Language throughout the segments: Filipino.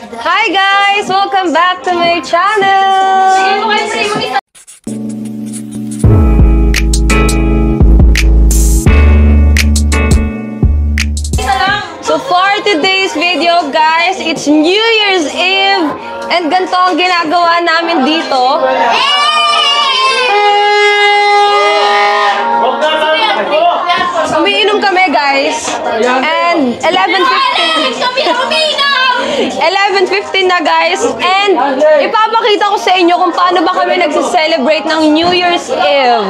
Hi guys! Welcome back to my channel! So for today's video guys, it's New Year's Eve and ganito ang ginagawa namin dito. Umiinom kami guys and 11:15 na guys, and ipapakita ko sa inyo kung paano ba kami nagse-celebrate ng New Year's Eve.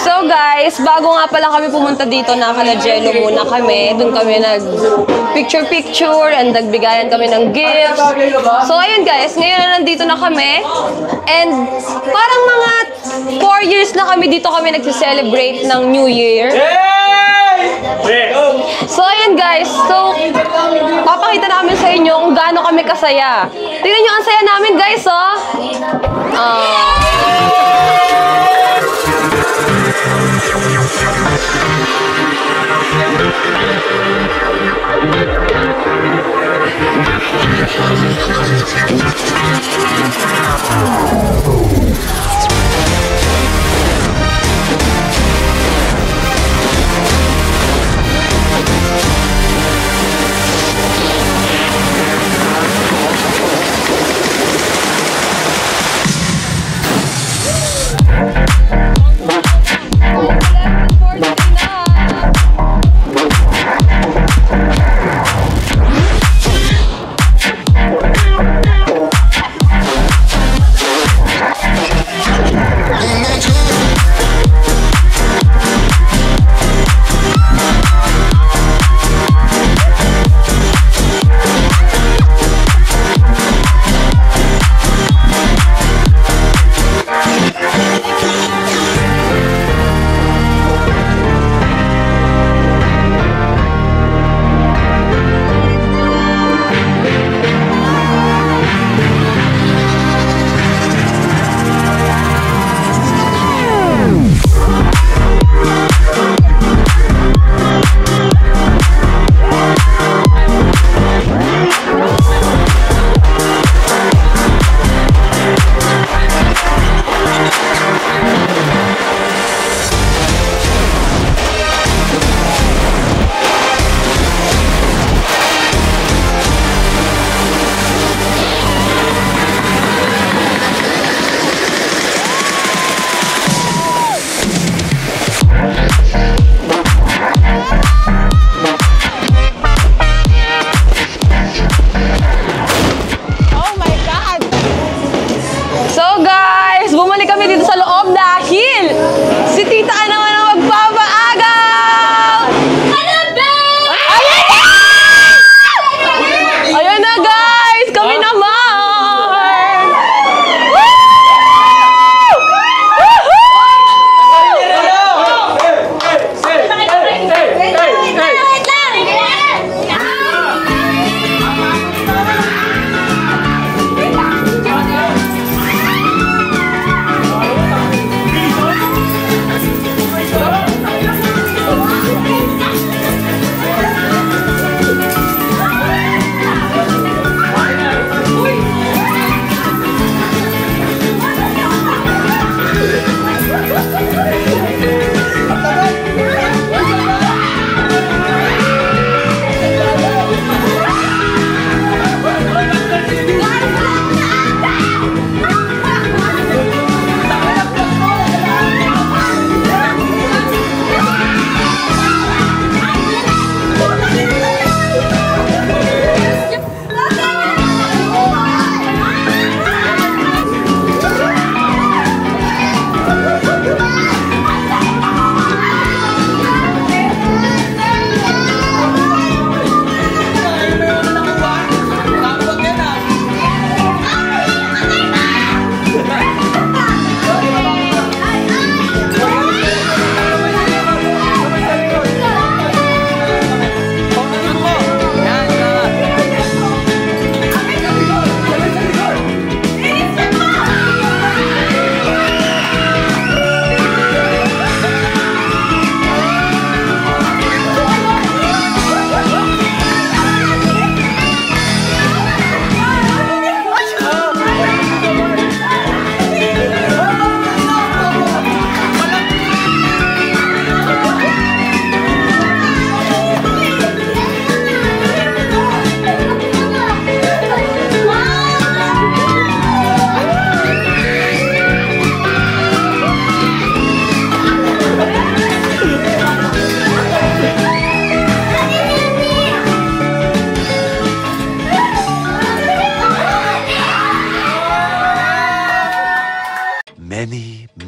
So guys, bago nga pala kami pumunta dito, nakala-jello muna kami. Doon kami nag-picture-picture and nagbigayan kami ng gifts. So ayun guys, ngayon na nandito na kami and parang mga 4 years na kami dito kami nagse-celebrate ng New Year. So ayun guys, so papakita namin sa inyo kung gaano kami kasaya. Tingnan nyo ang saya namin guys, oh.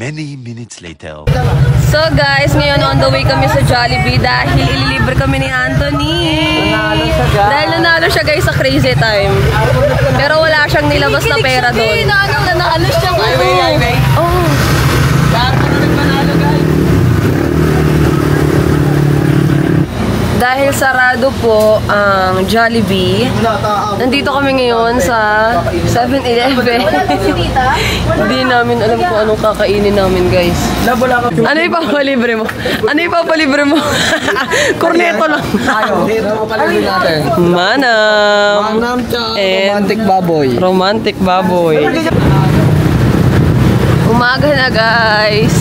Many minutes later. So guys, ngayon on the way kami sa Jollibee dahil ililibre kami ni Anthony. Dahil nanalo siya guys sa Crazy Time. Pero wala siyang nilabas na pera doon. Nanalo siya. Oh. Dahil sarado po ang Jollibee, nandito kami ngayon sa 7-Eleven. Hindi namin alam kung anong kakainin namin, guys. Ano ipapalibre mo? Ano ipapalibre mo? Corneto lang. Manam. Romantic baboy. Romantic baboy. Umaga na, guys.